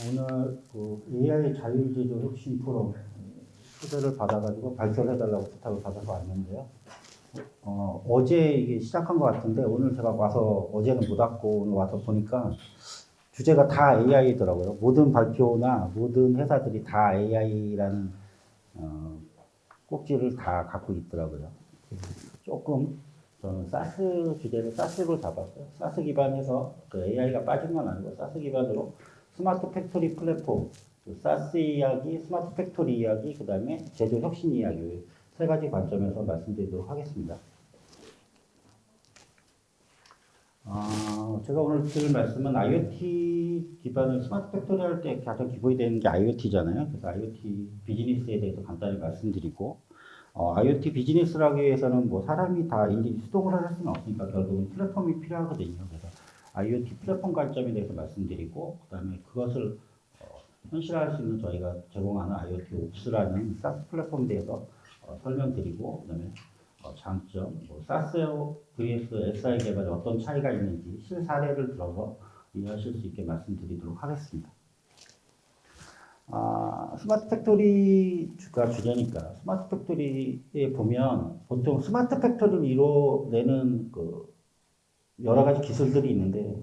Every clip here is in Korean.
오늘 그 AI 자율제조 혁신 프로 초대를 받아가지고 발표를 해달라고 부탁을 받아서 왔는데요. 어제 이게 시작한 것 같은데 오늘 제가 와서 어제는 못 왔고 오늘 와서 보니까 주제가 다 AI더라고요. 모든 발표나 모든 회사들이 다 AI라는 꼭지를 다 갖고 있더라고요. 조금 저는 사스 주제를 사스로 잡았어요. 사스 기반에서 그 AI가 빠진 건 아니고 사스 기반으로 스마트 팩토리 플랫폼, 사스 이야기, 스마트 팩토리 이야기, 그 다음에 제조 혁신 이야기 세 가지 관점에서 말씀드리도록 하겠습니다. 제가 오늘 드릴 말씀은 IoT 기반의 스마트 팩토리 할 때 가장 기본이 되는 게 IoT잖아요. 그래서 IoT 비즈니스에 대해서 간단히 말씀드리고, IoT 비즈니스를 하기 위해서는 뭐 사람이 다 일일이 수동을 할 수는 없으니까 결국은 플랫폼이 필요하거든요. 그래서 IoT 플랫폼 관점에 대해서 말씀드리고, 그 다음에 그것을 현실화할 수 있는 저희가 제공하는 IoT 옵스라는 SaaS 플랫폼에 대해서 설명드리고, 그 다음에 장점, 사스 vs SI 개발에 어떤 차이가 있는지 실사례를 들어서 이해하실 수 있게 말씀드리도록 하겠습니다. 스마트 팩토리가 주제니까 스마트 팩토리에 보면 보통 스마트 팩토리를 이뤄내는 그 여러 가지 기술들이 있는데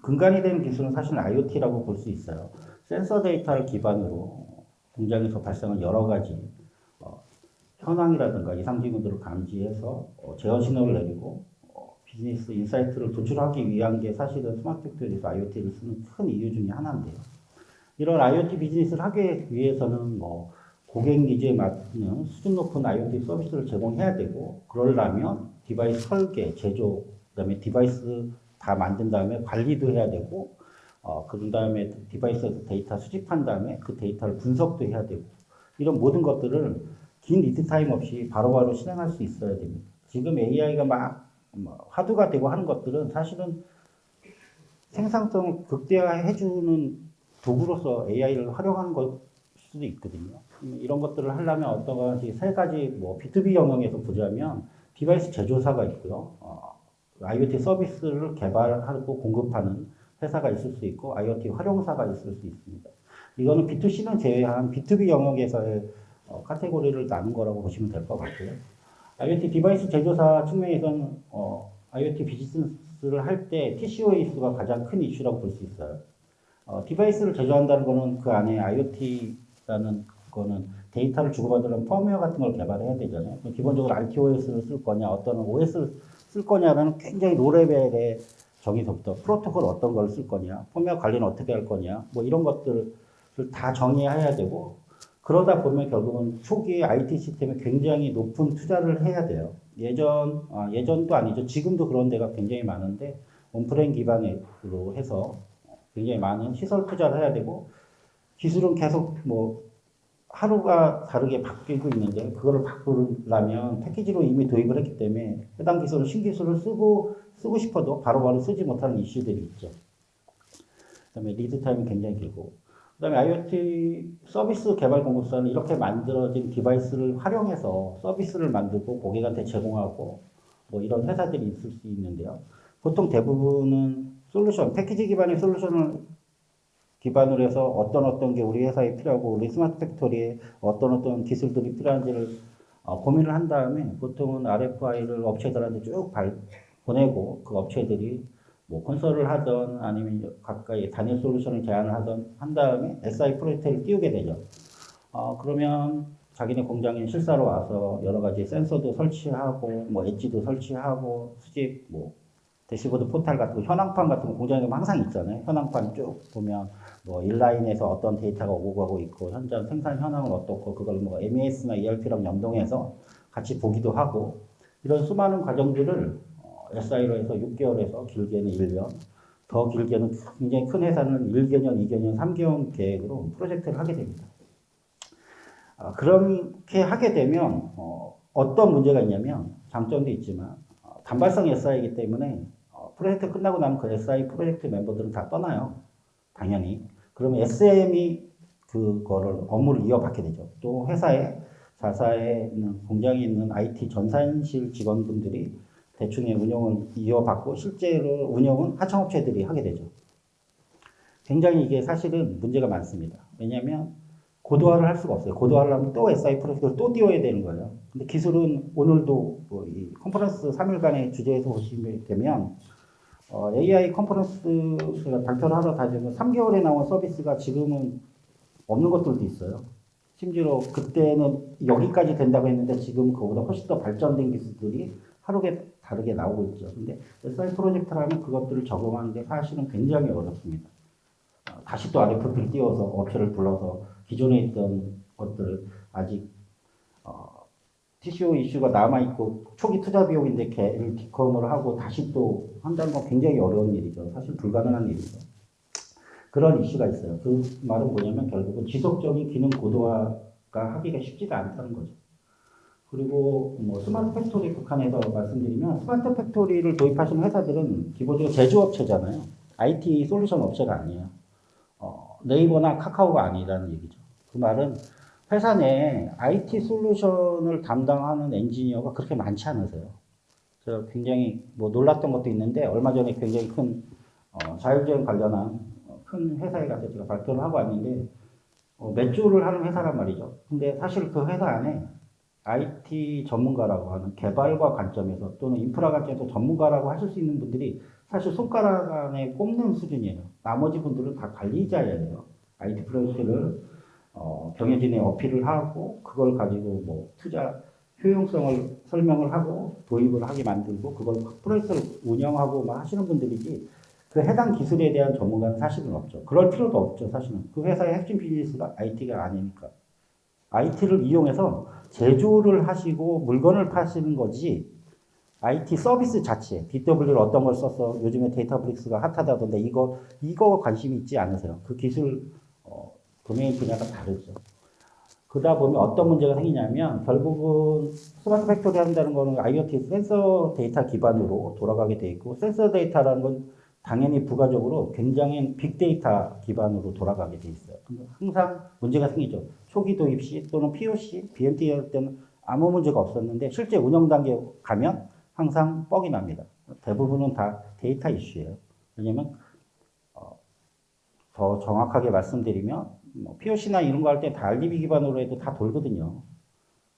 근간이 되는 기술은 사실 IoT라고 볼 수 있어요. 센서 데이터를 기반으로 공장에서 발생한 여러 가지 현황이라든가 이상 징후들을 감지해서 제어 신호를 내리고 비즈니스 인사이트를 도출하기 위한 게 사실은 스마트 팩토리에서 IoT를 쓰는 큰 이유 중에 하나인데요. 이런 IoT 비즈니스를 하기 위해서는 뭐 고객 니즈에 맞는 수준 높은 IoT 서비스를 제공해야 되고, 그러려면 디바이스 설계, 제조, 그다음에 디바이스 다 만든 다음에 관리도 해야 되고, 그런 다음에 디바이스에서 데이터 수집한 다음에 그 데이터를 분석도 해야 되고, 이런 모든 것들을 긴 리드 타임 없이 바로바로 실행할 수 있어야 됩니다. 지금 AI가 막 화두가 되고 하는 것들은 사실은 생산성을 극대화해주는 도구로서 AI를 활용하는 걸 수도 있거든요. 이런 것들을 하려면 어떤 것이 세 가지 B2B 영역에서 보자면 디바이스 제조사가 있고요. IoT 서비스를 개발하고 공급하는 회사가 있을 수 있고 IoT 활용사가 있을 수 있습니다. 이거는 B2C는 제외한 B2B 영역에서의 카테고리를 나눈 거라고 보시면 될 것 같고요. IoT 디바이스 제조사 측면에서는 IoT 비즈니스를 할 때 TCO의 수가 가장 큰 이슈라고 볼 수 있어요. 디바이스를 제조한다는 거는 그 안에 IoT라는 거는 데이터를 주고받으려면 펌웨어 같은 걸 개발해야 되잖아요. 기본적으로 RTOS를 쓸 거냐, 어떤 OS를 쓸 거냐라는 굉장히 로레벨의 정의서부터 프로토콜 어떤 걸 쓸 거냐, 펌웨어 관리는 어떻게 할 거냐, 뭐 이런 것들을 다 정의해야 되고, 그러다 보면 결국은 초기에 IT 시스템에 굉장히 높은 투자를 해야 돼요. 예전도 아니죠. 지금도 그런 데가 굉장히 많은데, 온프레임 기반으로 해서 굉장히 많은 시설 투자를 해야 되고, 기술은 계속 하루가 다르게 바뀌고 있는데, 그거를 바꾸려면 패키지로 이미 도입을 했기 때문에 해당 기술은 신기술을 쓰고 싶어도 바로바로 쓰지 못하는 이슈들이 있죠. 그 다음에 리드 타임은 굉장히 길고, 그 다음에 IoT 서비스 개발 공급사는 이렇게 만들어진 디바이스를 활용해서 서비스를 만들고 고객한테 제공하고 이런 회사들이 있을 수 있는데요. 보통 대부분은 솔루션, 패키지 기반의 솔루션을 기반으로 해서 어떤 게 우리 회사에 필요하고 우리 스마트 팩토리에 어떤 기술들이 필요한지를 고민을 한 다음에 보통은 RFI를 업체들한테 쭉 보내고 그 업체들이 컨설을 하던 아니면 가까이 단일 솔루션을 제안을 하던 한 다음에 SI 프로젝트를 띄우게 되죠. 그러면 자기네 공장에 실사로 와서 여러 가지 센서도 설치하고 엣지도 설치하고 수집 대시보드 포탈 같은 거, 현황판 같은 거 공장에 가면 항상 있잖아요. 현황판 쭉 보면 인라인에서 어떤 데이터가 오고 가고 있고 현장 생산 현황은 어떻고 그걸 MES나 ERP랑 연동해서 같이 보기도 하고, 이런 수많은 과정들을 SI로 해서 6개월에서 길게는 1년, 더 길게는 굉장히 큰 회사는 1개년, 2개년, 3개월 계획으로 프로젝트를 하게 됩니다. 그렇게 하게 되면 어떤 문제가 있냐면, 장점도 있지만 단발성 SI이기 때문에 프로젝트 끝나고 나면 그 SI 프로젝트 멤버들은 다 떠나요. 당연히. 그러면 SM이 그거를 업무를 이어받게 되죠. 또 자사에 있는 공장에 있는 IT 전산실 직원분들이 대충의 운영을 이어받고 실제로 운영은 하청업체들이 하게 되죠. 굉장히 이게 사실은 문제가 많습니다. 왜냐하면 고도화를 할 수가 없어요. 고도화를 하면 또 SI 프로젝트를 또 띄워야 되는 거예요. 근데 기술은 오늘도 뭐이 컨퍼런스 3일간의 주제에서 보시면 되면 AI 컨퍼런스 제가 발표를 하러 다니면 3개월에 나온 서비스가 지금은 없는 것들도 있어요. 심지어 그때는 여기까지 된다고 했는데 지금 그보다 훨씬 더 발전된 기술들이 하루에 다르게 나오고 있죠. 근데 SI 프로젝트라면 그것들을 적용하는 게 사실은 굉장히 어렵습니다. 다시 또 RFP를 띄워서 업체를 불러서 기존에 있던 것들을 아직 TCO 이슈가 남아있고 초기 투자 비용인데 걔를 디컴을 하고 다시 또 한다는 건 굉장히 어려운 일이죠. 사실 불가능한 일이죠. 그런 이슈가 있어요. 그 말은 뭐냐면 결국은 지속적인 기능 고도화가 하기가 쉽지가 않다는 거죠. 그리고 뭐 스마트 팩토리 북한에서 말씀드리면 스마트 팩토리를 도입하시는 회사들은 기본적으로 제조업체잖아요. IT 솔루션 업체가 아니에요. 네이버나 카카오가 아니라는 얘기죠. 그 말은 회사 내에 IT 솔루션을 담당하는 엔지니어가 그렇게 많지 않으세요. 제가 굉장히 뭐 놀랐던 것도 있는데 얼마 전에 굉장히 큰 자율주행 관련한 큰 회사에 가서 제가 발표를 하고 왔는데 몇 조를 하는 회사란 말이죠. 근데 사실 그 회사 안에 IT 전문가라고 하는 개발과 관점에서 또는 인프라 관점에서 전문가라고 하실 수 있는 분들이 사실 손가락 안에 꼽는 수준이에요. 나머지 분들은 다 관리자예요. IT 프로젝트를 경영진에 어필을 하고 그걸 가지고 뭐 투자 효용성을 설명을 하고 도입을 하게 만들고 그걸 프로젝트를 운영하고 막 하시는 분들이지 그 해당 기술에 대한 전문가는 사실은 없죠. 그럴 필요도 없죠. 사실은 그 회사의 핵심 비즈니스가 IT가 아니니까. IT를 이용해서 제조를 하시고 물건을 파시는 거지 IT 서비스 자체, BW를 어떤 걸 써서 요즘에 데이터브릭스가 핫하다던데 이거 관심이 있지 않으세요? 그 기술 도메인 분야가 다르죠. 그러다 보면 어떤 문제가 생기냐면 결국은 스마트 팩토리 한다는 거는 IoT 센서 데이터 기반으로 돌아가게 돼 있고 센서 데이터라는 건 당연히 부가적으로 굉장히 빅데이터 기반으로 돌아가게 돼 있어요. 항상 문제가 생기죠. 초기 도입 시 또는 POC, BMT 할 때는 아무 문제가 없었는데 실제 운영 단계 가면 항상 뻑이 납니다. 대부분은 다 데이터 이슈예요. 왜냐면 더 정확하게 말씀드리면 뭐 POC나 이런 거 할 때 다 RDB 기반으로 해도 다 돌거든요.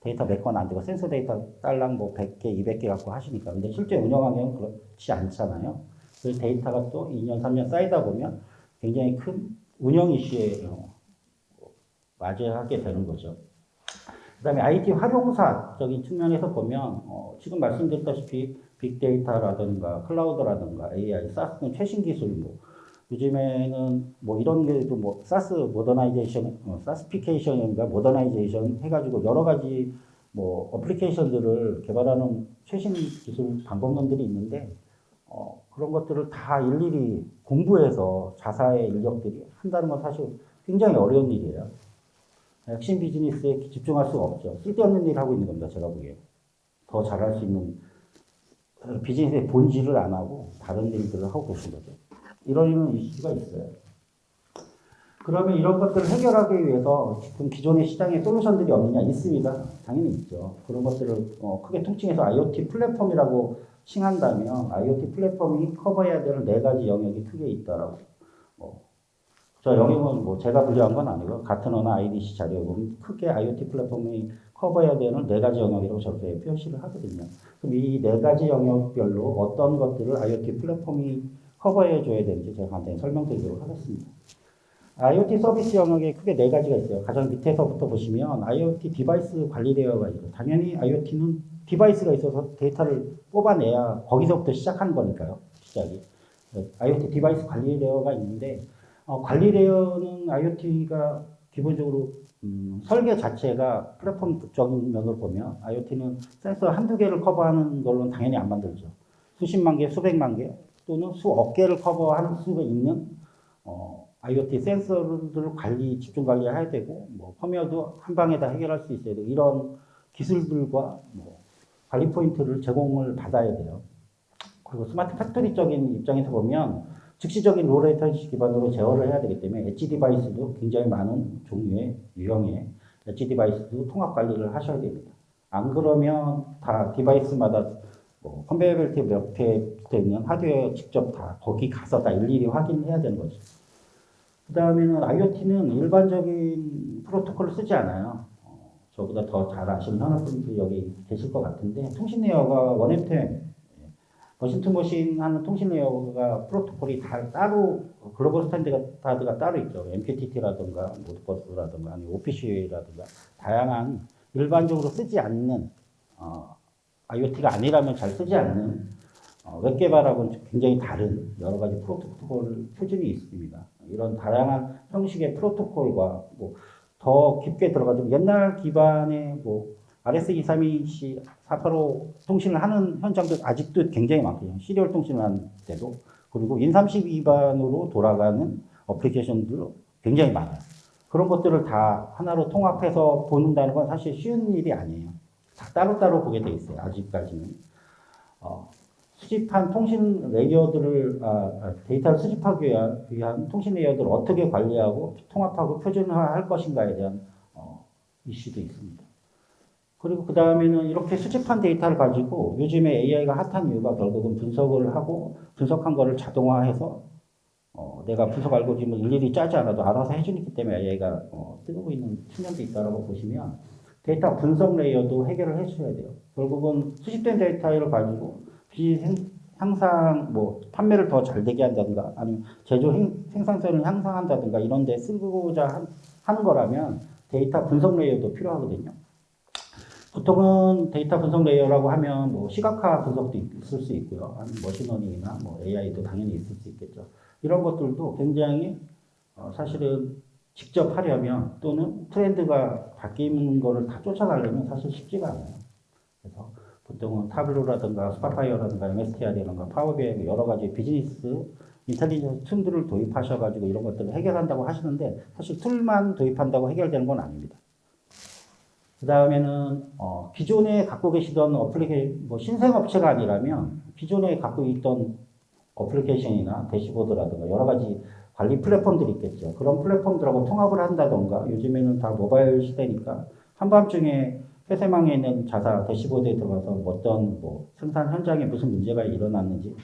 데이터 몇 건 안 되고 센서 데이터 딸랑 뭐 100개, 200개 갖고 하시니까. 근데 실제 운영하기는 그렇지 않잖아요. 그 데이터가 또 2년, 3년 쌓이다 보면 굉장히 큰 운영 이슈에 맞이하게 되는 거죠. 그 다음에 IT 활용사적인 측면에서 보면 지금 말씀드렸다시피 빅데이터라든가 클라우드라든가 AI, SaaS는 최신 기술 뭐 요즘에는 뭐 이런 게도 뭐 사스 모더나이제이션, 사스피케이션인가 모더나이제이션 해가지고 여러 가지 뭐 어플리케이션들을 개발하는 최신 기술 방법론들이 있는데 그런 것들을 다 일일이 공부해서 자사의 인력들이 한다는 건 사실 굉장히 어려운 일이에요. 핵심 비즈니스에 집중할 수가 없죠. 쓸데없는 일을 하고 있는 겁니다. 제가 보기에. 더 잘할 수 있는 비즈니스의 본질을 안 하고 다른 일들을 하고 계신 거죠. 이런 이슈가 있어요. 그러면 이런 것들을 해결하기 위해서 지금 기존의 시장에 솔루션들이 없느냐? 있습니다. 당연히 있죠. 그런 것들을 크게 통칭해서 IoT 플랫폼이라고 칭한다면 IoT 플랫폼이 커버해야 되는 4가지 영역이 크게 있다라고. 저 영역은 뭐 제가 분류한 건 아니고 같은 언어 IDC 자료에 보면 크게 IoT 플랫폼이 커버해야 되는 4가지 영역이라고 저렇게 표시를 하거든요. 그럼 이 4가지 영역별로 어떤 것들을 IoT 플랫폼이 커버해 줘야 되는지 제가 간단히 설명드리도록 하겠습니다. IoT 서비스 영역에 크게 4가지가 있어요. 가장 밑에서부터 보시면 IoT 디바이스 관리 레이어가 있고 당연히 IoT는 디바이스가 있어서 데이터를 뽑아내야 거기서부터 시작하는 거니까요. 시작이. IoT 디바이스 관리 레이어가 있는데 관리 레이어는 IoT가 기본적으로 설계 자체가 플랫폼적인 면으로 보면 IoT는 센서 한두 개를 커버하는 걸로는 당연히 안 만들죠. 수십만 개, 수백만 개 또는 수억 개를 커버할 수가 있는 IoT 센서를 집중 관리해야 되고 뭐 펌웨어도 한 방에 다 해결할 수 있어야 되고 이런 기술들과 뭐 관리 포인트를 제공을 받아야 돼요. 그리고 스마트 팩토리적인 입장에서 보면 즉시적인 로 레이턴시 기반으로 제어를 해야 되기 때문에 엣지 디바이스도 굉장히 많은 종류의 유형의 엣지 디바이스도 통합 관리를 하셔야 됩니다. 안 그러면 다 디바이스마다 뭐 컨베이어 벨트 몇 개 있는 하드웨어 직접 다 거기 가서 다 일일이 확인해야 되는 거죠. 그 다음에는 IoT는 일반적인 프로토콜을 쓰지 않아요. 저보다 더 잘 아시는 현업분들 여기 계실 것 같은데, 통신 레이어가 원엠템, 머신-투-머신 하는 통신 레이어가 프로토콜이 다 따로, 글로벌 스탠다드가 따로 있죠. MQTT라든가, 모드버스라든가, 아니면 OPC-라든가, 다양한 일반적으로 쓰지 않는, IoT가 아니라면 잘 쓰지 않는, 웹 개발하고는 굉장히 다른 여러 가지 프로토콜 표준이 있습니다. 이런 다양한 형식의 프로토콜과 더 깊게 들어가지고 옛날 기반의 RS232C 485 통신을 하는 현장도 아직도 굉장히 많거든요. 시리얼 통신을 하는 때도. 그리고 인32 기반으로 돌아가는 어플리케이션도 굉장히 많아요. 그런 것들을 다 하나로 통합해서 보는다는 건 사실 쉬운 일이 아니에요. 다 따로따로 보게 돼 있어요. 아직까지는. 수집한 통신 레이어들을, 데이터를 수집하기 위한 통신 레이어들을 어떻게 관리하고 통합하고 표준화할 것인가에 대한 이슈도 있습니다. 그리고 그 다음에는 이렇게 수집한 데이터를 가지고 요즘에 AI가 핫한 이유가 결국은 분석을 하고 분석한 거를 자동화해서 내가 분석 알고리즘을 일일이 짜지 않아도 알아서 해주기 때문에 AI가 뜨고 있는 측면도 있다고 보시면 데이터 분석 레이어도 해결을 해줘야 돼요. 결국은 수집된 데이터를 가지고 비즈니스 향상, 판매를 더 잘 되게 한다든가, 아니면 제조 생산성을 향상한다든가, 이런 데 쓰고자 하는 거라면 데이터 분석 레이어도 필요하거든요. 보통은 데이터 분석 레이어라고 하면 시각화 분석도 있을 수 있고요. 아니면 머신러닝이나 AI도 당연히 있을 수 있겠죠. 이런 것들도 굉장히 사실은 직접 하려면 또는 트렌드가 바뀌는 거를 다 쫓아가려면 사실 쉽지가 않아요. 그래서 보통은 타블로라든가 스파파이어라든가 MSTR이라든가 파워비아이 여러 가지 비즈니스 인텔리전스 툴들을 도입하셔가지고 이런 것들을 해결한다고 하시는데 사실 툴만 도입한다고 해결되는 건 아닙니다. 그 다음에는 기존에 갖고 계시던 신생 업체가 아니라면 기존에 갖고 있던 어플리케이션이나 대시보드라든가 여러 가지 관리 플랫폼들이 있겠죠. 그런 플랫폼들하고 통합을 한다던가, 요즘에는 다 모바일 시대니까 한밤중에 폐쇄망에 있는 자사 대시보드에 들어가서 어떤 생산 현장에 무슨 문제가 일어났는지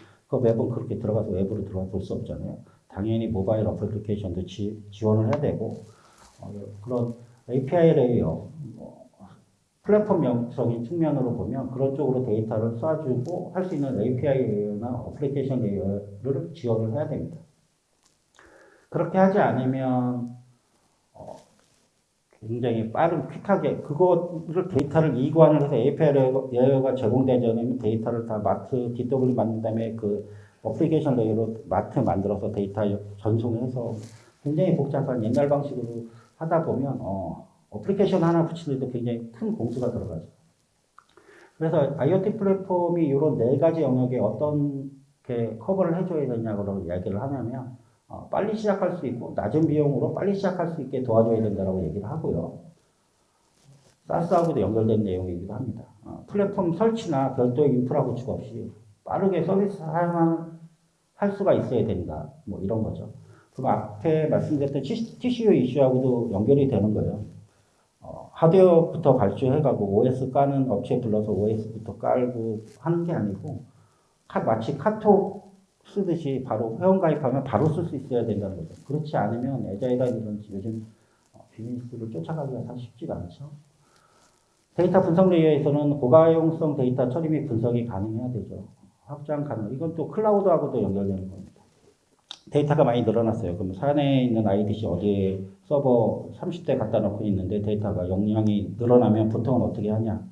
매번 그렇게 들어가서 외부로 들어가 볼 수 없잖아요. 당연히 모바일 어플리케이션도 지원을 해야 되고, 그런 API 레이어, 플랫폼적인 측면으로 보면 그런 쪽으로 데이터를 쏴주고 할 수 있는 API 레이어나 어플리케이션 레이어를 지원을 해야 됩니다. 그렇게 하지 않으면 굉장히 퀵하게 그거를 데이터를 이관을 해서 API 레이어가 제공되지 않으면 데이터를 다 마트 DW 만든 다음에 그 어플리케이션 레이어로 마트 만들어서 데이터 전송해서 굉장히 복잡한 옛날 방식으로 하다 보면 어플리케이션 하나 붙이는데도 굉장히 큰 공수가 들어가죠. 그래서 IoT 플랫폼이 이런 네 가지 영역에 어떻게 커버를 해줘야 되냐고 이야기를 하냐면 빨리 시작할 수 있고 낮은 비용으로 빨리 시작할 수 있게 도와줘야 된다고 얘기를 하고요. 사스하고도 연결된 내용이기도 합니다. 플랫폼 설치나 별도의 인프라 구축 없이 빠르게 서비스 사용할 수가 있어야 된다. 이런 거죠. 그럼 앞에 말씀드렸던 TCO 이슈하고도 연결이 되는 거예요. 하드웨어부터 발주해가고 OS 까는 업체 불러서 OS부터 깔고 하는 게 아니고 마치 카톡 쓰듯이 바로 회원가입하면 바로 쓸 수 있어야 된다는 거죠. 그렇지 않으면 애자일이라든지 요즘 비즈니스를 쫓아가기가 사실 쉽지가 않죠. 데이터 분석 레이어에서는 고가용성 데이터 처리 및 분석이 가능해야 되죠. 확장 가능. 이건 또 클라우드하고도 연결되는 겁니다. 데이터가 많이 늘어났어요. 그럼 산에 있는 IDC 어디에 서버 30대 갖다 놓고 있는데 데이터가 용량이 늘어나면 보통은 어떻게 하냐.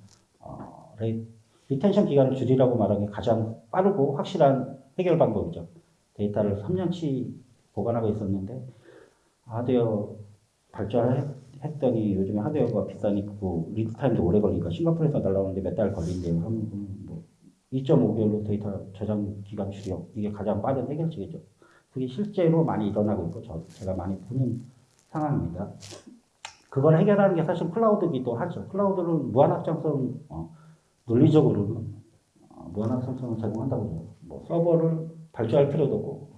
리텐션 기간을 줄이라고 말하는 게 가장 빠르고 확실한 해결 방법이죠. 데이터를 3년치 보관하고 있었는데 하드웨어 발전했더니 요즘에 하드웨어가 비싸니까 리드타임도 오래 걸리니까 싱가포르에서 날라오는데 몇 달 걸린대요. 하면 2.5개월로 데이터 저장 기간 줄여. 이게 가장 빠른 해결책이죠. 그게 실제로 많이 일어나고 있고 제가 많이 보는 상황입니다. 그걸 해결하는 게 사실 클라우드기도 하죠. 클라우드는 무한 확장성 논리적으로는 무한 확장성을 제공한다고 해요. 서버를 발주할 필요도 없고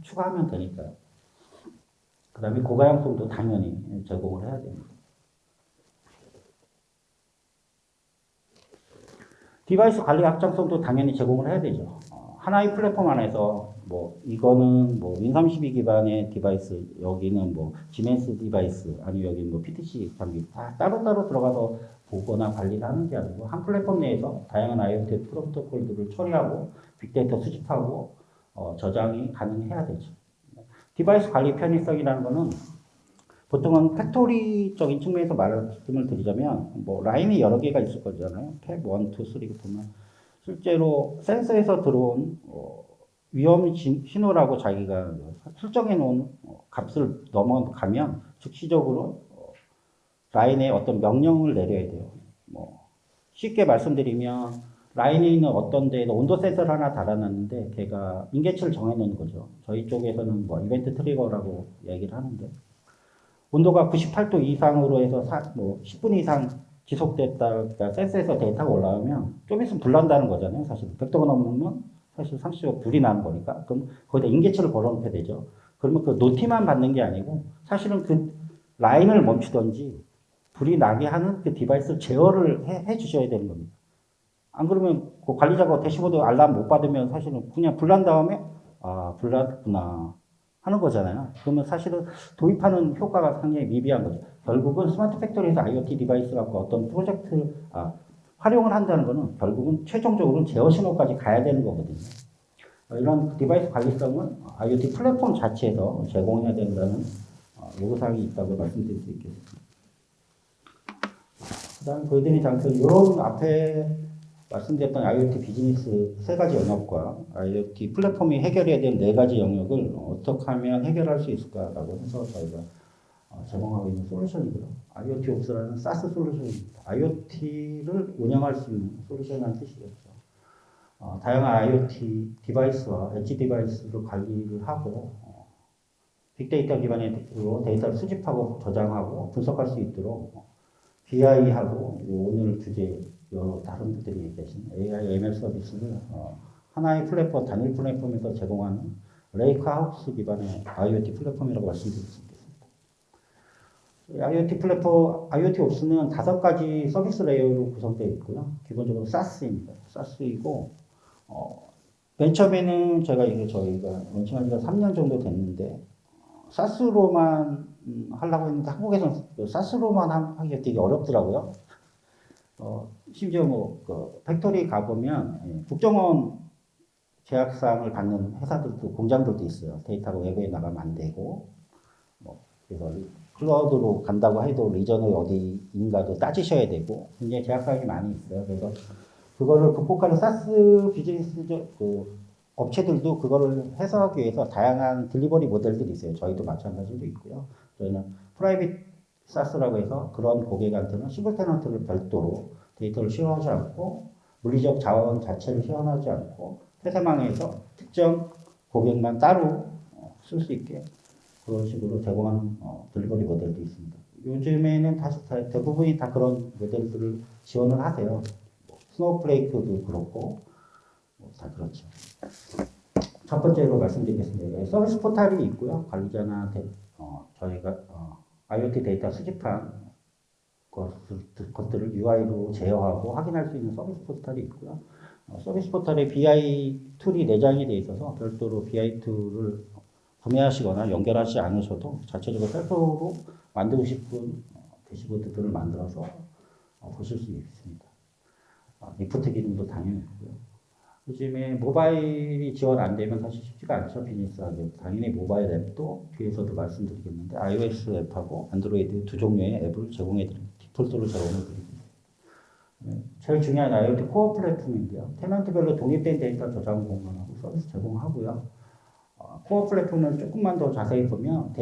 추가하면 되니까요. 그 다음에 고가용성도 당연히 제공을 해야 됩니다. 디바이스 관리 확장성도 당연히 제공을 해야 되죠. 하나의 플랫폼 안에서 뭐 이거는 뭐 윈32 기반의 디바이스, 여기는 뭐 지멘스 디바이스, 아니면 여기 뭐 PTC 장비 다 따로따로 들어가서 보거나 관리를 하는 게 아니고 한 플랫폼 내에서 다양한 IoT 프로토콜들을 처리하고 빅데이터 수집하고 저장이 가능해야 되죠. 디바이스 관리 편의성이라는 거는 보통은 팩토리적인 측면에서 말씀을 드리자면 뭐 라인이 여러 개가 있을 거잖아요. 팩 1, 2, 3 보면 실제로 센서에서 들어온 위험 신호라고 자기가 설정해 놓은 값을 넘어가면 즉시적으로 라인에 어떤 명령을 내려야 돼요. 뭐 쉽게 말씀드리면 라인에 있는 어떤 데에서 온도 센서를 하나 달아놨는데 걔가 인계치를 정해 놓는 거죠. 저희 쪽에서는 뭐 이벤트 트리거라고 얘기를 하는데 온도가 98도 이상으로 해서 10분 이상 지속됐다, 그러니까 센서에서 데이터가 올라오면 좀 있으면 불 난다는 거잖아요. 사실 100도가 넘으면 사실 상시적으로 불이 나는 거니까. 그럼 거기다 인계치를 걸어놓게 되죠. 그러면 그 노티만 받는 게 아니고 사실은 그 라인을 멈추던지 불이 나게 하는 그 디바이스를 제어를 해 주셔야 되는 겁니다. 안 그러면 그 관리자가 대시보드 알람 못 받으면 사실은 그냥 불 난 다음에 불 났구나 하는 거잖아요. 그러면 사실은 도입하는 효과가 상당히 미비한 거죠. 결국은 스마트 팩토리에서 IoT 디바이스 갖고 어떤 프로젝트 활용을 한다는 거는 결국은 최종적으로는 제어 신호까지 가야 되는 거거든요. 이런 디바이스 관리성은 IoT 플랫폼 자체에서 제공해야 된다는 요구사항이 있다고 말씀드릴 수 있겠습니다. 그 다음 보여드린 장점, 이런 앞에 말씀드렸던 IoT 비즈니스 세 가지 영역과 IoT 플랫폼이 해결해야 되는 네 가지 영역을 어떻게 하면 해결할 수 있을까라고 해서 저희가 제공하고 있는 솔루션이고요. IoT 옵스라는 SaaS 솔루션입니다. IoT를 운영할 수 있는 솔루션이라는 뜻이겠죠. 다양한 IoT 디바이스와 엣지 디바이스를 관리를 하고 빅데이터 기반의 데이터를 수집하고 저장하고 분석할 수 있도록 BI하고 오늘 주제 여러 다른 분들이 계신 AI, ML 서비스를 하나의 플랫폼, 단일 플랫폼에서 제공하는 레이크하우스 기반의 IoT 플랫폼이라고 말씀드릴 수 있겠습니다. IoT 플랫폼, IoT 옵스는 5가지 서비스 레이어로 구성되어 있고요. 기본적으로 SaaS입니다. SaaS이고, 맨 처음에는 저희가 런칭한 지가 3년 정도 됐는데, SaaS로만 하려고 했는데, 한국에서는 SaaS로만 하기가 되게 어렵더라고요. 심지어 팩토리 가보면 국정원 제약사항을 받는 회사들도, 공장들도 있어요. 데이터가 외부에 나가면 안 되고, 그래서 클라우드로 간다고 해도 리전을 어디인가도 따지셔야 되고, 굉장히 제약사항이 많이 있어요. 그래서 그거를 극복하는 사스 비즈니스 업체들도 그거를 해소하기 위해서 다양한 딜리버리 모델들이 있어요. 저희도 마찬가지로 있고요. 저희는 프라이빗 사스라고 해서 그런 고객한테는 싱글 테넌트를 별도로 데이터를 쉐어하지 않고 물리적 자원 자체를 쉐어하지 않고 회사망에서 특정 고객만 따로 쓸 수 있게 그런 식으로 제공하는 딜리버리 모델도 있습니다. 요즘에는 대부분이 다 그런 모델들을 지원을 하세요. 스노우플레이크도 그렇고 다 그렇죠. 첫 번째로 말씀드리겠습니다. 서비스 포탈이 있고요. 관리자나 저희가 IoT 데이터 수집한 것들을 UI로 제어하고 확인할 수 있는 서비스 포탈이 있고요. 서비스 포탈에 BI 툴이 내장이 되어 있어서 별도로 BI 툴을 구매하시거나 연결하지 않으셔도 자체적으로 셀프로 만들고 싶은 대시보드들을 만들어서 보실 수 있습니다. 리포트 기능도 당연히 있고요. 요즘에 모바일이 지원 안 되면 사실 쉽지가 않죠. 비즈니스하게. 당연히 모바일 앱도 뒤에서도 말씀드리겠는데 iOS 앱하고 안드로이드 두 종류의 앱을 제공해드립니다. 디폴트로 제공해드립니다. 제일 중요한 IoT 코어 플랫폼인데요. 테넌트별로 독립된 데이터 저장 공간하고 서비스 제공하고요. 코어 플랫폼을 조금만 더 자세히 보면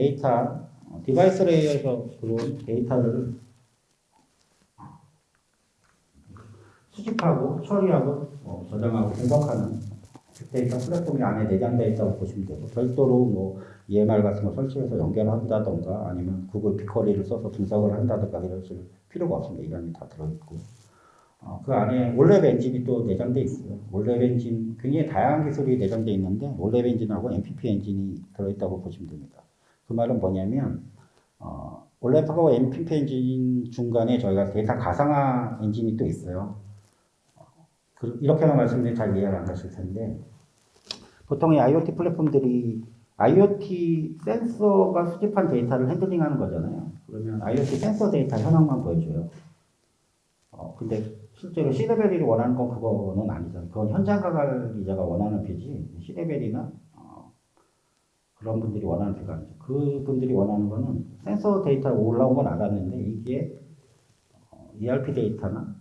디바이스 레이어에서 들어온 데이터를 수집하고 처리하고 저장하고 분석하는 빅데이터 플랫폼이 안에 내장되어 있다고 보시면 되고 별도로 EMR 같은 거 설치해서 연결한다던가 아니면 구글 빅쿼리를 써서 분석을 한다던가 이럴 필요가 없습니다. 이 안에 다 들어있고 그 안에 올랩 엔진이 또 내장되어 있어요. 올랩 엔진 굉장히 다양한 기술이 내장되어 있는데 올랩 엔진하고 MPP 엔진이 들어있다고 보시면 됩니다. 그 말은 뭐냐면 올랩하고 MPP 엔진 중간에 저희가 데이터 가상화 엔진이 또 있어요. 이렇게만 말씀드리면 잘 이해가 안 가실 텐데 보통 이 IoT 플랫폼들이 IoT 센서가 수집한 데이터를 핸들링하는 거잖아요. 그러면 IoT 센서 데이터 현황만 보여줘요. 근데 실제로 시드베리를 원하는 건 그거는 아니잖아요. 그건 현장 가관리자가 원하는 뷰지, 시드베리나 그런 분들이 원하는 뷰가 아니죠. 그분들이 원하는 거는 센서 데이터가 올라온 건 알았는데 이게 ERP 데이터나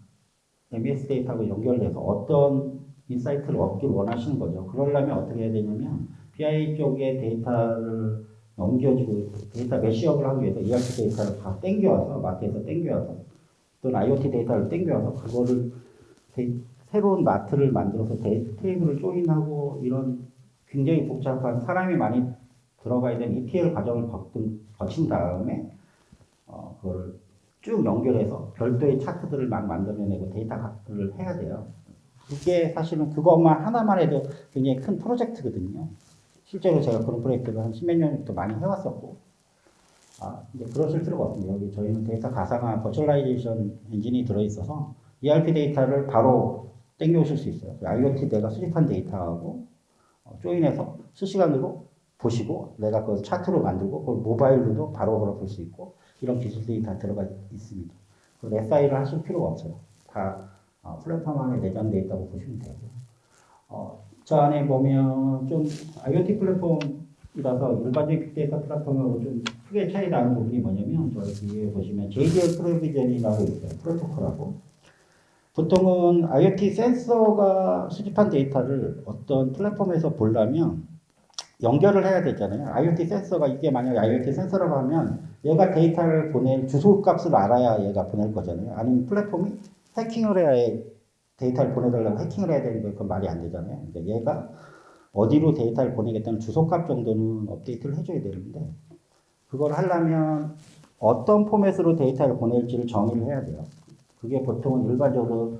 MES 데이터하고 연결돼서 어떤 인사이트를 얻길 원하시는 거죠. 그러려면 어떻게 해야 되냐면 BI 쪽에 데이터를 넘겨주고 데이터 매시업을 하기 위해서 ERP 데이터를 다 땡겨와서 마트에서 땡겨와서 또는 IoT 데이터를 땡겨와서 그거를 새로운 마트를 만들어서 테이블을 조인하고 이런 굉장히 복잡한 사람이 많이 들어가야 되는 ETL 과정을 거친 다음에 그걸 쭉 연결해서 별도의 차트들을 막 만들어내고 데이터를 해야 돼요. 그게 사실은 그것만 하나만 해도 굉장히 큰 프로젝트거든요. 실제로 제가 그런 프로젝트를 한 10몇 년부터 많이 해왔었고, 이제 그러실 필요가 없습니다. 여기 저희는 데이터 가상화 버추얼라이제이션 엔진이 들어있어서 ERP 데이터를 바로 땡겨오실 수 있어요. IoT 내가 수집한 데이터하고 조인해서 실시간으로 보시고 내가 그걸 차트로 만들고 그걸 모바일로도 바로 볼 수 있고 이런 기술들이 다 들어가 있습니다. SI를 하실 필요가 없어요. 다 플랫폼 안에 내장되어 있다고 보시면 되고요. 저 안에 보면 좀 IoT 플랫폼이라서 일반적인 빅데이터 플랫폼하고 좀 크게 차이 나는 부분이 뭐냐면 저 뒤에 보시면 JDL 프로비전이라고 있어요. 프로토콜하고. 보통은 IoT 센서가 수집한 데이터를 어떤 플랫폼에서 보려면 연결을 해야 되잖아요. IoT 센서가 이게 만약에 IoT 센서라고 하면 얘가 데이터를 보낼 주소 값을 알아야 얘가 보낼 거잖아요. 아니면 플랫폼이 해킹을 해야 데이터를 보내달라고 해킹을 해야 되는 거 그건 말이 안 되잖아요. 그러니까 얘가 어디로 데이터를 보내겠다는 주소 값 정도는 업데이트를 해줘야 되는데 그걸 하려면 어떤 포맷으로 데이터를 보낼지를 정의를 해야 돼요. 그게 보통은 일반적으로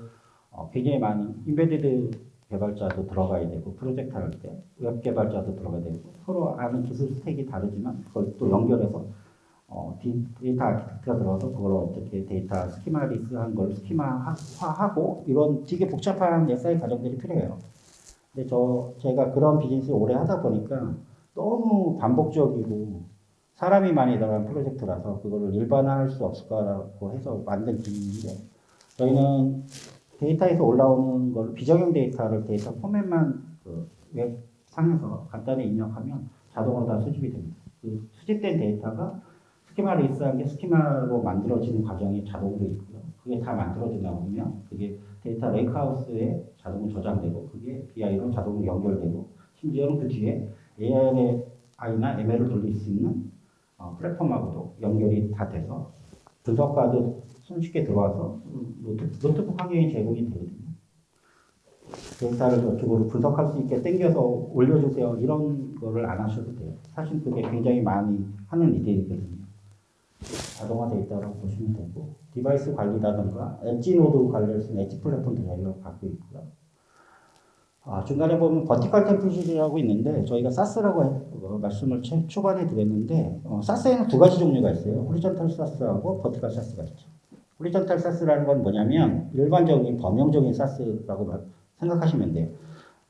굉장히 많은 인베디드 개발자도 들어가야 되고 프로젝트 할 때 웹 개발자도 들어가야 되고 서로 아는 기술 스택이 다르지만 그걸 또 연결해서 데이터 아키텍트가 들어가서 그걸 어떻게 데이터 스키마리스한 걸 스키마화하고 이런 되게 복잡한 SI 과정들이 필요해요. 근데 제가 그런 비즈니스를 오래 하다 보니까 너무 반복적이고 사람이 많이 들어간 프로젝트라서 그거를 일반화할 수 없을까라고 해서 만든 기능인데 저희는 데이터에서 올라오는 걸 비정형 데이터를 데이터 포맷만 웹 상에서 간단히 입력하면 자동으로 다 수집이 됩니다. 그 수집된 데이터가 스키마를 리스트한 게 스키마로 만들어지는 과정이 자동으로 있고요. 그게 다 만들어져 나오면 그게 데이터 레이크하우스에 자동으로 저장되고 그게 BI로 자동으로 연결되고 심지어는 그 뒤에 AI나 ML을 돌릴 수 있는 플랫폼하고도 연결이 다 돼서 분석가도 손쉽게 들어와서 노트북 환경이 제공이 되거든요. 데이터를 저쪽으로 분석할 수 있게 땡겨서 올려주세요. 이런 거를 안 하셔도 돼요. 사실 그게 굉장히 많이 하는 일이거든요. 자동화 데이터라고 보시면 되고 디바이스 관리라든가 엣지 노드 관리할 수 있는 엣지 플랫폼도 저희가 갖고 있고요. 중간에 보면 버티컬 템플릿이라고 있는데 저희가 사스라고 말씀을 초반에 드렸는데 사스에는 두 가지 종류가 있어요. 호리존탈 사스하고 버티컬 사스가 있죠. 호리존탈 사스라는 건 뭐냐면 일반적인 범용적인 사스라고 생각하시면 돼요.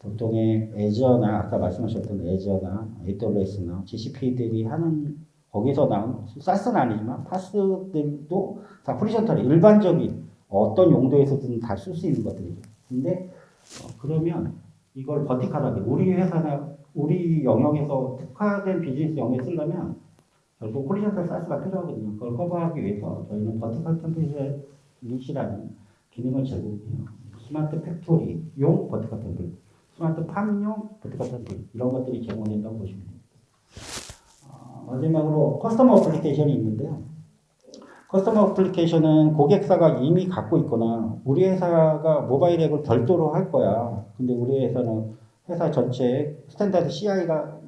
보통의 애저나 아까 말씀하셨던 애저나 AWS나 GCP들이 하는 거기서 나온 사스는 아니지만 파스들도 다 호리존탈이 일반적인 어떤 용도에서든 다 쓸 수 있는 것들이죠. 근데 그러면 이걸 버티컬하게 우리 회사나 우리 영역에서 특화된 비즈니스 영역에 쓰려면 결국 호리존탈 사스가 필요하거든요. 그걸 커버하기 위해서 저희는 버티컬 템플릿이라는 기능을 제공해요. 스마트 팩토리용 버티컬 템플릿, 스마트 팜용 버티컬 템플릿 이런 것들이 제공된다고 보시면 됩니다. 마지막으로 커스터머 어플리케이션이 있는데요. 커스터머 어플리케이션은 고객사가 이미 갖고 있거나 우리 회사가 모바일 앱을 별도로 할 거야. 근데 우리 회사는 회사 전체에 스탠다드 CI가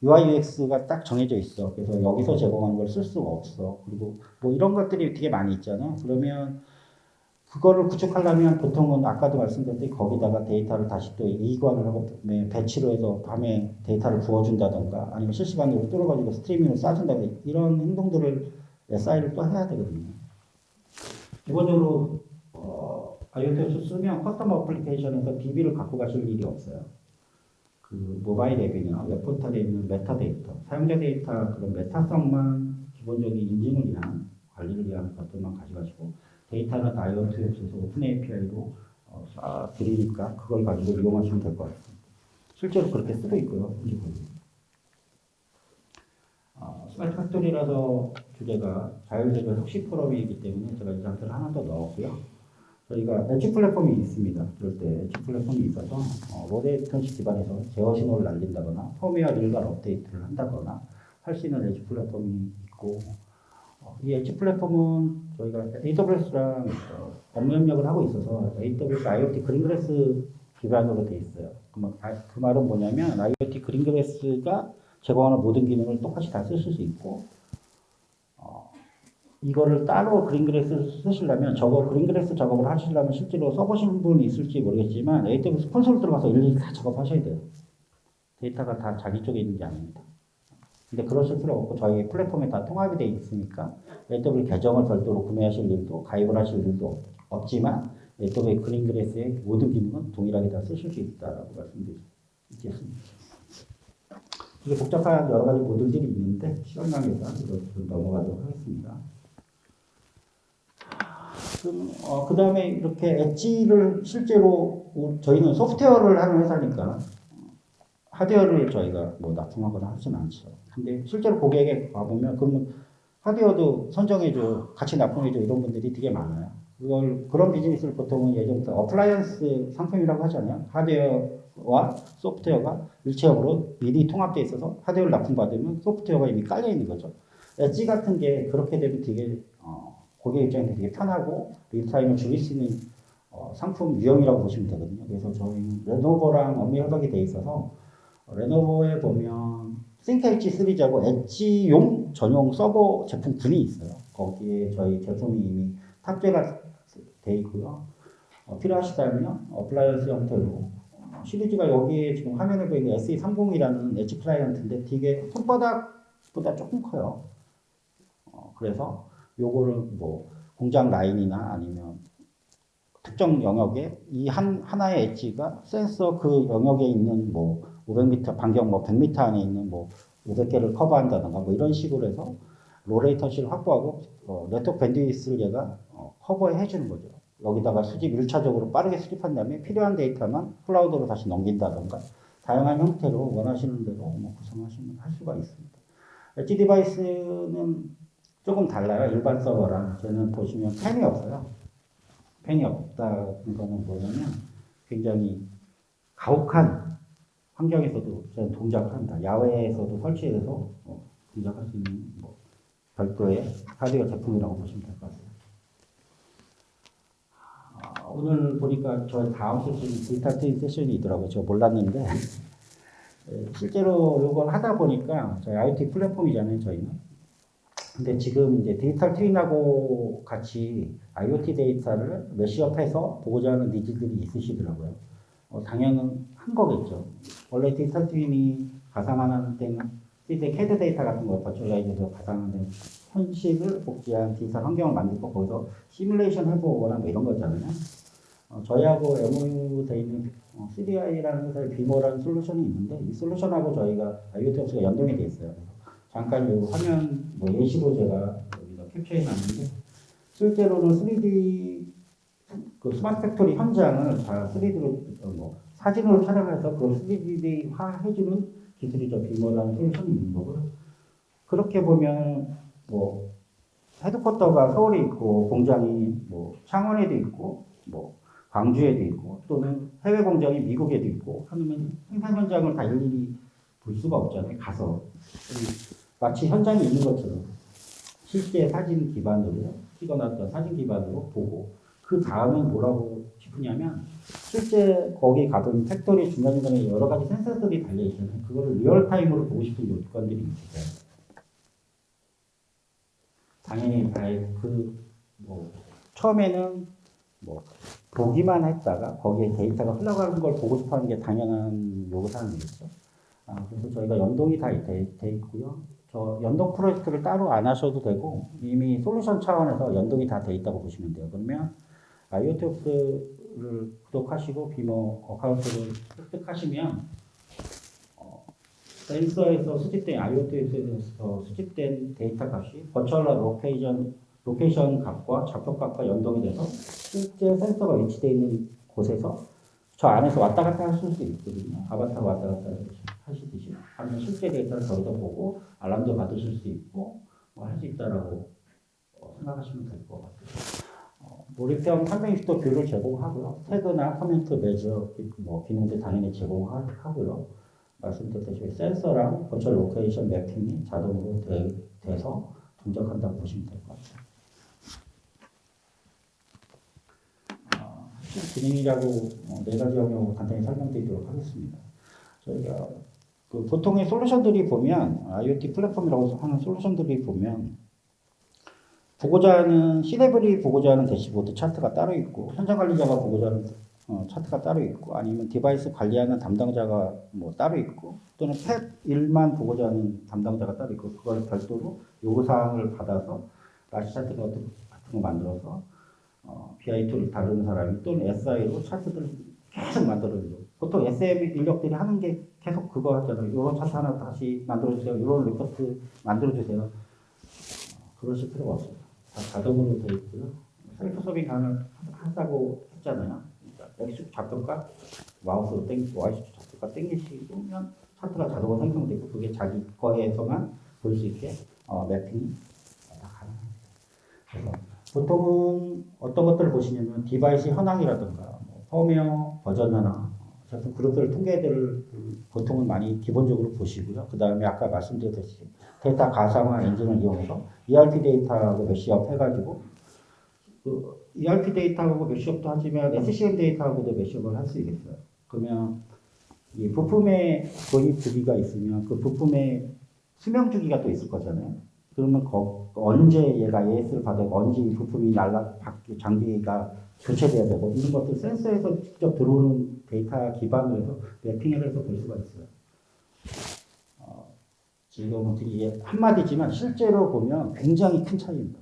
UI, UX가 딱 정해져 있어. 그래서 여기서 제공하는 걸 쓸 수가 없어. 그리고 이런 것들이 되게 많이 있잖아. 그러면 그거를 구축하려면 보통은 아까도 말씀드렸듯이 거기다가 데이터를 다시 또 이관을 하고 배치로 해서 밤에 데이터를 부어준다던가 아니면 실시간으로 뚫어가지고 스트리밍을 쏴준다던가 이런 행동들을 SI를 또 해야 되거든요. 기본적으로 IoT를 쓰면 커스터머 어플리케이션에서 DB를 갖고 가실 일이 없어요. 그 모바일 앱이나 웹포털에 있는 메타데이터, 사용자 데이터 그런 메타성만 기본적인 인증을 위한 관리를 위한 것들만 가져가시고 데이터는 IoT 앱에서 오픈 API로 드리니까 그걸 가지고 이용하시면 될 것 같습니다. 실제로 그렇게 쓰고 있고요. 스마트 팩토리라서 주제가 자율제조 혁신 포럼이기 때문에 제가 이 장치를 하나 더 넣었고요. 저희가 엣지 플랫폼이 있습니다. 그럴 때 엣지 플랫폼이 있어서 로데이턴식 기반에서 제어 신호를 날린다거나 펌웨어 일괄 업데이트를 한다거나 할 수 있는 엣지 플랫폼이 있고 이 엣지 플랫폼은 저희가 AWS랑 업무 협력을 하고 있어서 AWS IoT 그린그래스 기반으로 돼 있어요. 그 말은 뭐냐면 IoT 그린그래스가 제공하는 모든 기능을 똑같이 다 쓰실 수 있고 이거를 따로 그린그래스를 쓰시려면 그린그래스 작업을 하시려면 실제로 써보신 분이 있을지 모르겠지만 AWS 콘솔 들어가서 일일이 다 작업하셔야 돼요. 데이터가 다 자기 쪽에 있는 게 아닙니다. 근데 그러실 필요 없고 저희 플랫폼에 다 통합이 되어 있으니까 AWS 계정을 별도로 구매하실 일도 가입을 하실 일도 없지만 AWS 그린그래스의 모든 기능은 동일하게 다 쓰실 수 있다라고 말씀드리겠습니다. 이게 복잡한 여러 가지 모듈들이 있는데 시간 관계상 이걸 좀 넘어가도록 하겠습니다. 그 다음에 이렇게 엣지를 실제로 저희는 소프트웨어를 하는 회사니까 하드웨어를 저희가 뭐 납품하거나 하진 않죠. 근데 실제로 고객에 가보면 그러면 하드웨어도 선정해줘, 같이 납품해줘 이런 분들이 되게 많아요. 그런 비즈니스를 보통은 예전부터 어플라이언스 상품이라고 하잖아요. 하드웨어와 소프트웨어가 일체형으로 미리 통합되어 있어서 하드웨어를 납품받으면 소프트웨어가 이미 깔려 있는 거죠. 엣지 같은 게 그렇게 되면 되게 고객 입장에서 되게 편하고 릴타임을 줄일 수 있는 상품 유형이라고 보시면 되거든요. 그래서 저희는 레노버랑 업무 협약이 돼 있어서 레노버에 보면 싱크엣지 시리즈하고 엣지용 전용 서버 제품군이 있어요. 거기에 저희 제품이 이미 탑재가 돼 있고요. 필요하시다면 어플라이언스 형태로 시리즈가 여기에 지금 화면에 보이는 SE30이라는 엣지 클라이언트인데 되게 손바닥보다 조금 커요. 그래서 요거를 뭐 공장 라인이나 아니면 특정 영역에 이 하나의 엣지가 센서 그 영역에 있는 뭐 500m 반경 뭐 100m 안에 있는 뭐 500개를 커버한다던가 뭐 이런 식으로 해서 로레이턴시를 확보하고 네트워크 밴드위스를 얘가 커버해 주는 거죠. 여기다가 수집 1차적으로 빠르게 수집한 다음에 필요한 데이터만 클라우드로 다시 넘긴다던가 다양한 형태로 원하시는 대로 뭐 구성하시면 할 수가 있습니다. 엣지 디바이스는 조금 달라요. 일반 서버랑. 저는 보시면 펜이 없어요. 펜이 없다는 거는 뭐냐면 굉장히 가혹한 환경에서도 저는 동작을 합니다. 야외에서도 설치해서 동작할 수 있는 뭐 별도의 하드웨어 제품이라고 보시면 될 것 같습니다. 오늘 보니까 저 다음 세션이 디지털 트윈 세션이더라고요. 제가 몰랐는데 실제로 이걸 하다 보니까 저희 IoT 플랫폼이잖아요. 저희는. 근데 지금 이제 디지털 트윈하고 같이 IoT 데이터를 메시업해서 보고자 하는 니즈들이 있으시더라고요. 당연한 거겠죠. 원래 디지털 트윈이 가상화하는 때는 CAD 데이터 같은 거 버추얼라이즈해서 가상화된 현실을 복제한 디지털 환경을 만들고 거기서 시뮬레이션 해보거나 뭐 이런 거잖아요. 저희하고 MOU 돼 있는 CDI라는 회사의 비모라는 솔루션이 있는데 이 솔루션하고 저희가 IoT 업체가 연동이 돼 있어요. 잠깐 이 화면 뭐 예시로 제가 여기다 캡처해 놨는데 실제로는 3D 그 스마트 팩토리 현장을 다 3D로 뭐 사진으로 촬영해서 그걸 3D화 해주는 기술이 저 비모라는 솔루션이 있는 거고요. 그렇게 보면 뭐 헤드쿼터가 서울에 있고 공장이 뭐 창원에도 있고 뭐 광주에도 있고 또는 해외 공장이 미국에도 있고 하면 생산 현장을 다 일일이 볼 수가 없잖아요. 가서 마치 현장에 있는 것처럼 실제 사진 기반으로 찍어놨던 사진 기반으로 보고 그 다음에 뭐라고 싶으냐면 실제 거기 가본 팩토리 중간중간에 여러 가지 센서들이 달려있잖아요. 그거를 리얼타임으로 보고 싶은 요건들이 있어요. 당연히 뭐 처음에는 뭐 보기만 했다가 거기에 데이터가 흘러가는 걸 보고 싶어하는 게 당연한 요구사항이겠죠. 그래서 저희가 연동이 다 돼 있고요. 저 연동 프로젝트를 따로 안 하셔도 되고 이미 솔루션 차원에서 연동이 다 돼 있다고 보시면 돼요. 그러면 IoTOPS를 구독하시고 비모 어카운트를 획득하시면 센서에서 수집된 IoT에서 수집된 데이터 값이 버추얼 로케이션 값과 좌표 값과 연동이 돼서 실제 센서가 위치되어 있는 곳에서 저 안에서 왔다 갔다 하실 수 있거든요. 아바타가 왔다 갔다 하시듯이. 아니면 실제 데이터를 저기서 보고 알람도 받으실 수 있고 뭐 할 수 있다라고 생각하시면 될 것 같아요. 몰입형 360도 뷰를 제공하고요. 태그나 커멘트 매저 뭐 기능도 당연히 제공하고요. 말씀드렸듯이 센서랑 버추얼 로케이션 매핑이 자동으로 돼서 동작한다고 보시면 될 것 같아요. 기능이라고 네 가지 영역으로 간단히 설명드리도록 하겠습니다. 저희가 그 보통의 솔루션들이 보면 IoT 플랫폼이라고 하는 솔루션들이 보면 보고자는 C-레벨이 보고자 하는 대시보드 차트가 따로 있고 현장 관리자가 보고자 하는 차트가 따로 있고 아니면 디바이스 관리하는 담당자가 뭐 따로 있고 또는 팹 1만 보고자 하는 담당자가 따로 있고 그걸 별도로 요구사항을 받아서 라시 차트 같은 거 만들어서 BI2를 다루는 사람이 또는 SI로 차트들을 계속 만들어주죠. 보통 SM 인력들이 하는 게 계속 그거 하잖아요. 이런 차트 하나 다시 만들어주세요. 이런 리포트 만들어주세요. 그러실 필요가 없어요. 다 자동으로 되어 있고요. 셀프 서빙 하자고 했잖아요. 그러니까 X축 좌표값 마우스로 Y축 좌표값 땡기시면 차트가 자동으로 생성되고 그게 자기 거에서만 볼 수 있게 매핑이 다 가능합니다. 그래서 보통은 어떤 것들을 보시냐면 디바이스 현황이라든가 펌웨어 버전 하나 제품 그룹들 통계들을 보통은 많이 기본적으로 보시고요. 그 다음에 아까 말씀드렸듯이 데이터 가상화 엔진을 이용해서 ERP 데이터하고 메시업 해가지고 그 ERP 데이터하고 메시업도 하지만 SCM 데이터하고도 메시업을 할 수 있겠어요. 그러면 이 부품의 도입 주기가 있으면 그 부품의 수명 주기가 또 있을 거잖아요. 그러면 언제 얘가 AS를 받아야 언제 이 부품이 장비가 교체돼야 되고 이런 것들 센서에서 직접 들어오는 데이터 기반으로 해서 매핑을 해서 볼 수가 있어요. 지금 이게 한마디지만 실제로 보면 굉장히 큰 차이입니다.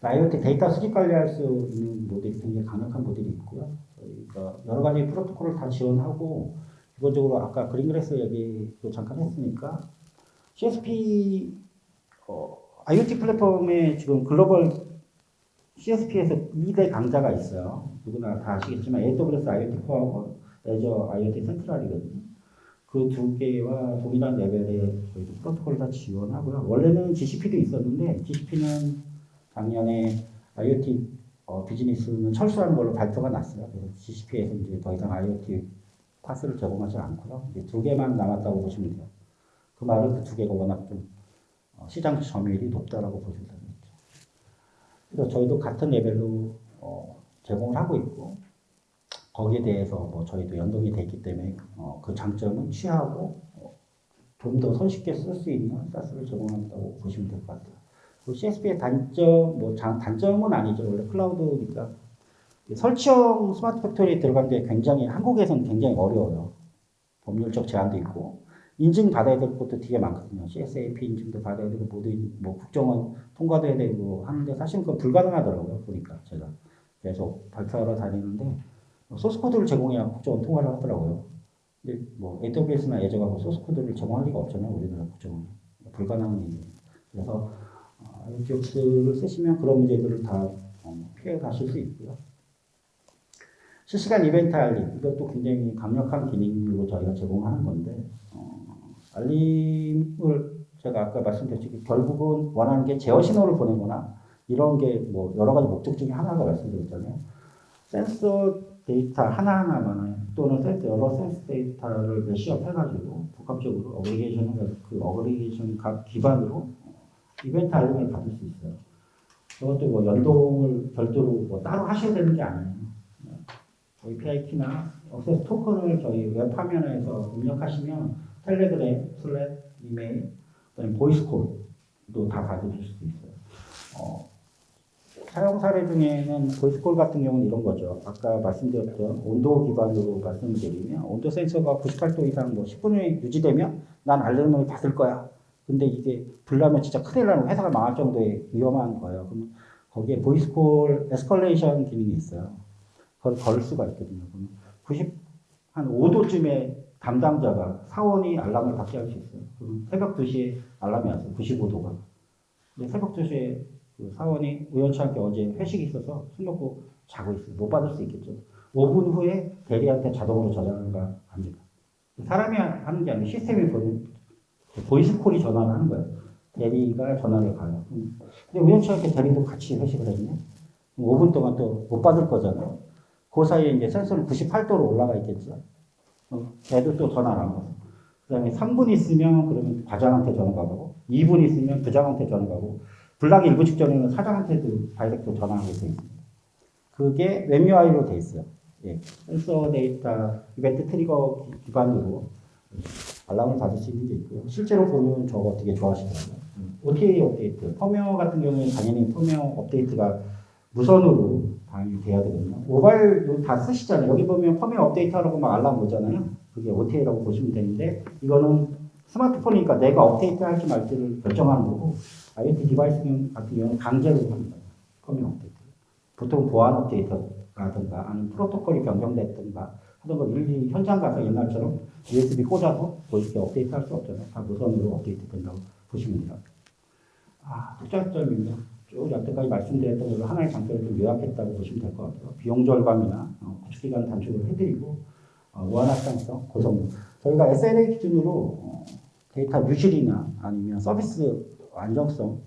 IoT 데이터 수집 관리할 수 있는 모델이 굉장히 강력한 모델이 있고요. 저희가 여러 가지 프로토콜을 다 지원하고 기본적으로 아까 그린그래스 얘기도 잠깐 했으니까 CSP IoT 플랫폼에 지금 글로벌 CSP에서 2대 강자가 있어요. 누구나 다 아시겠지만 AWS IoT 코어하고 애저 IoT 센트럴이거든요. 그 두 개와 동일한 레벨의 저희도 프로토콜을 다 지원하고요. 원래는 GCP도 있었는데 GCP는 작년에 IoT 비즈니스는 철수하는 걸로 발표가 났어요. 그래서 GCP에서 이제 더 이상 IoT 파스를 제공하지 않고요. 이제 두 개만 남았다고 보시면 돼요. 그 말은 그 두 개가 워낙 좀 시장 점유율이 높다라고 보시면 되겠죠. 그래서 저희도 같은 레벨로 제공을 하고 있고 거기에 대해서 뭐 저희도 연동이 돼 있기 때문에 그 장점은 취하고 좀 더 손쉽게 쓸 수 있는 SaaS를 제공한다고 보시면 될 것 같아요. CSP의 단점, 단점은 아니죠. 원래 클라우드니까 설치형 스마트 팩토리에 들어간 게 굉장히 한국에서는 굉장히 어려워요. 법률적 제한도 있고 인증 받아야 될 것도 되게 많거든요. CSAP 인증도 받아야 되고 모든 국정원 통과도 해야 되고 하는데 사실 그건 불가능하더라고요. 보니까 제가 계속 발표하러 다니는데 소스코드를 제공해야 국정원 통과를 하더라고요. 근데 AWS나 애저가 소스코드를 제공할 리가 없잖아요. 우리나라 국정원 불가능한 일이에요. 그래서 IoT를 쓰시면 그런 문제들을 다 피해 가실 수 있고요. 실시간 이벤트 알림, 이것도 굉장히 강력한 기능으로 저희가 제공하는 건데, 알림을 제가 아까 말씀드렸듯이 결국은 원하는 게 제어 신호를 보내거나 이런 게 여러 가지 목적 중에 하나가 말씀드렸잖아요. 센서 데이터 하나하나만 또는 여러 센서 데이터를 매시업 해가지고 복합적으로 어그리게이션 기반으로 이벤트 알림을 받을 수 있어요. 그것도 연동을 별도로 따로 하셔야 되는 게 아니에요. API 키나 액세스 토큰을 저희 웹 화면에서 입력하시면 텔레그램, 슬랙, 이메일, 그다음에 보이스콜도 다 받으실 수 있어요. 사용 사례 중에는 보이스콜 같은 경우는 이런 거죠. 아까 말씀드렸던 온도 기반으로 말씀드리면 온도 센서가 98도 이상 10분에 유지되면 난 알림을 받을 거야. 근데 이게 불나면 진짜 큰일 나는 회사가 망할 정도의 위험한 거예요. 그럼 거기에 보이스콜 에스컬레이션 기능이 있어요. 그걸 걸 수가 있거든요. 한 5도쯤에 담당자가 사원이 알람을 받게 할 수 있어요. 그럼 새벽 2시에 알람이 왔어요. 95도가. 근데 새벽 2시에 그 사원이 우연치 않게 어제 회식이 있어서 술 먹고 자고 있어요. 못 받을 수 있겠죠. 5분 후에 대리한테 자동으로 전화가 갑니다. 사람이 하는 게 아니라 시스템이 보이스콜이 전화를 하는 거예요. 대리가 전화를 가요. 근데 우연치 않게 대리도 같이 회식을 했네. 5분 동안 또 못 받을 거잖아요. 그 사이에 이제 센서는 98도로 올라가 있겠죠. 걔도 또 전화를 안 가고. 그 다음에 3분 있으면 그러면 과장한테 전화가 가고, 2분 있으면 부장한테 전화가 가고, 블락이 일부 직전에는 사장한테도 다이렉트 전화하게 돼 있습니다. 그게 웹UI로 돼 있어요. 예. 센서 데이터 이벤트 트리거 기반으로 알람을 받을 수 있는 게 있고요. 실제로 보면 저거 되게 좋아하시더라고요. OTA 업데이트. 펌웨어 같은 경우에는 당연히 펌웨어 업데이트가 무선으로 당연히 돼야 되거든요. 모바일 다 쓰시잖아요. 여기 보면 펌웨어 업데이트하라고 막 알람 오잖아요. 그게 OTA라고 보시면 되는데 이거는 스마트폰이니까 내가 업데이트 할지 말지를 결정하는 거고 IoT 디바이스 같은 경우는 강제로 합니다. 펌웨어 업데이트. 보통 보안 업데이트라든가 아니면 프로토콜이 변경됐든가 하던 걸 일일이 현장 가서 옛날처럼 USB 꽂아서 보이스게 업데이트 할 수 없잖아요. 다 무선으로 업데이트 된다고 보시면 돼요. 특장점입니다. 쭉 여태까지 말씀드렸던 걸로 하나의 장점을 좀 요약했다고 보시면 될 것 같아요. 비용 절감이나 구축기간 단축을 해드리고 무한확장성, 고성능. 저희가 SLA 기준으로 데이터 유실이나 아니면 서비스 안정성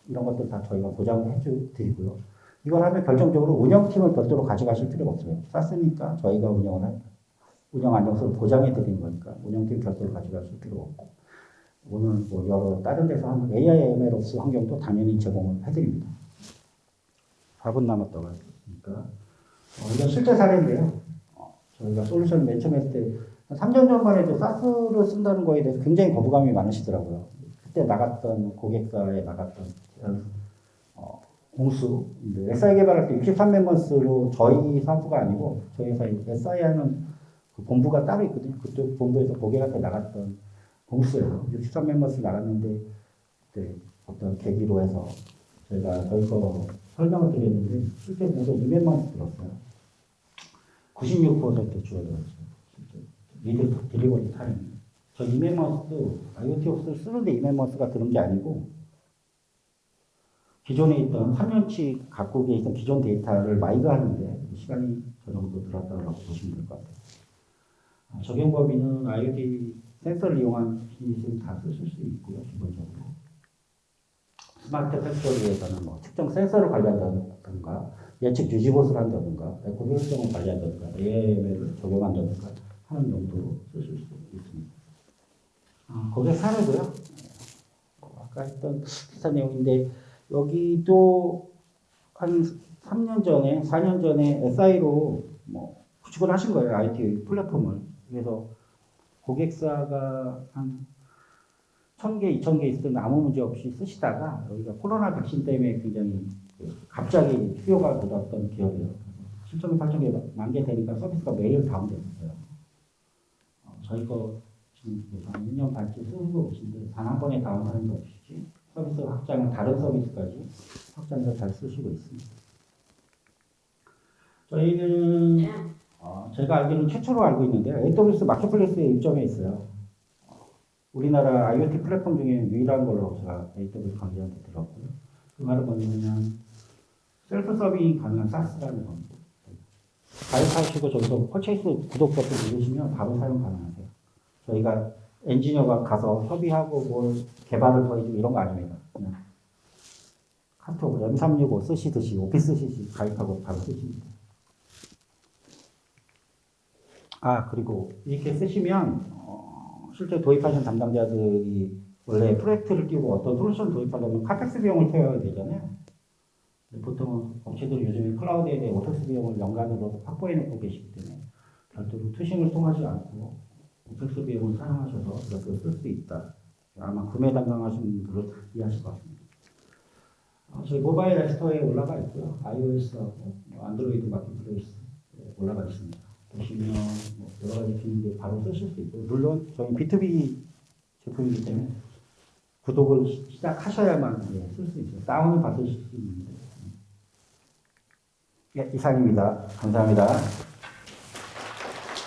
이런 것들 다 저희가 보장을 해드리고요. 이걸 하면 결정적으로 운영팀을 별도로 가져가실 필요가 없어요. 쌌으니까 저희가 운영을 합니다. 운영 안정성을 보장해 드리는 거니까 운영팀 별도로 가져가실 필요가 없고 오늘 뭐 여러 다른 데서 하는 AI MLOps 환경도 당연히 제공을 해드립니다. 4분 남았다고 하니까 이건 실제 사례인데요. 저희가 솔루션을 맨 처음 했을 때 3년 전만 해도 사스를 쓴다는 거에 대해서 굉장히 거부감이 많으시더라고요. 그때 나갔던 고객사에 나갔던 공수, SI 개발할 때 63멤버스로 저희 사부가 아니고 저희 회사 SI 하는 그 본부가 따로 있거든요. 그쪽 본부에서 고객한테 나갔던 공수예요. 63멤버스 나갔는데 그때 어떤 계기로 해서 저희가 저희 거 설명을 드렸는데 실제 보서 200만 들었어요. 96% 줄어들었어요. 리드 딜리버리 타임. 저 200만스도 IoT 옵스를 쓰는데 200만스가 드는 게 아니고 기존에 있던 3년치 갖고 계시던 기존 데이터를 마이그하는데 시간이 저 정도 들었다고 보시면 될 것 같아요. 적용 범위는 IoT 센서를 이용한 비즈니스는 다 쓰실 수 있고요. 기본적으로. 스마트 팩토리에서는 뭐 특정 센서를 관리한다든가 예측 유지보수를 한다든가 에코 효율성을 관리한다든가 AML을 적용한다든가 하는 용도로 쓰실 수 있습니다. 고객 사례고요. 아까 했던 비슷한 내용인데 여기도 한 3년 전에, 4년 전에 SI로 뭐 구축을 하신 거예요. IoT 플랫폼을. 그래서 고객사가 한 1000개, 2000개 있을 때는 아무 문제 없이 쓰시다가 여기가 코로나 백신 때문에 굉장히 갑자기 수요가 높았던 기업이에요. 7,000개, 8,000개, 10,000개 되니까 서비스가 매일 다운됐어요. 저희 거 지금 한 1년 반째 쓰고 계신데 단 한 번에 다운하는 거 없이 서비스 확장은 다른 서비스까지 확장해서 잘 쓰시고 있습니다. 저희는 제가 알기로는 최초로 알고 있는데 AWS 마켓플레이스에 입점해 있어요. 우리나라 IoT 플랫폼 중에 유일한 걸로 제가 AWS 관계자한테 들었고요. 그 말은 뭐냐면 셀프 서빙이 가능한 SaaS라는 겁니다. 가입하시고 저기서 퍼체이스 구독 버튼 누르시면 바로 사용 가능하세요. 저희가 엔지니어가 가서 협의하고 뭘 개발을 더해주고 이런 거 아닙니다. 그냥 카톡 M365 쓰시듯이 오피스 쓰시듯이 가입하고 바로 쓰십니다. 그리고 이렇게 쓰시면 실제 도입하신 담당자들이 원래 프로젝트를 띄우고 어떤 솔루션 도입하려면 카펙스 비용을 태워야 되잖아요. 보통 업체들이 요즘에 클라우드에 대해 오펙스 비용을 연간으로 확보해 놓고 계시기 때문에 별도로 투심을 통하지 않고 오펙스 비용을 사용하셔서 이렇게 쓸 수 있다. 아마 구매 담당하시는 분들은 이해하실 것 같습니다. 저희 모바일 앱스토어에 올라가 있고요. iOS하고 안드로이드 마켓플레이스 올라가 있습니다. 보시면 뭐 여러 가지 기능들 바로 쓰실 수 있고 물론 저희 B2B 제품이기 때문에 구독을 시작하셔야만 쓸 수 있어요. 다운을 받으실 수 있는데 이상입니다. 감사합니다.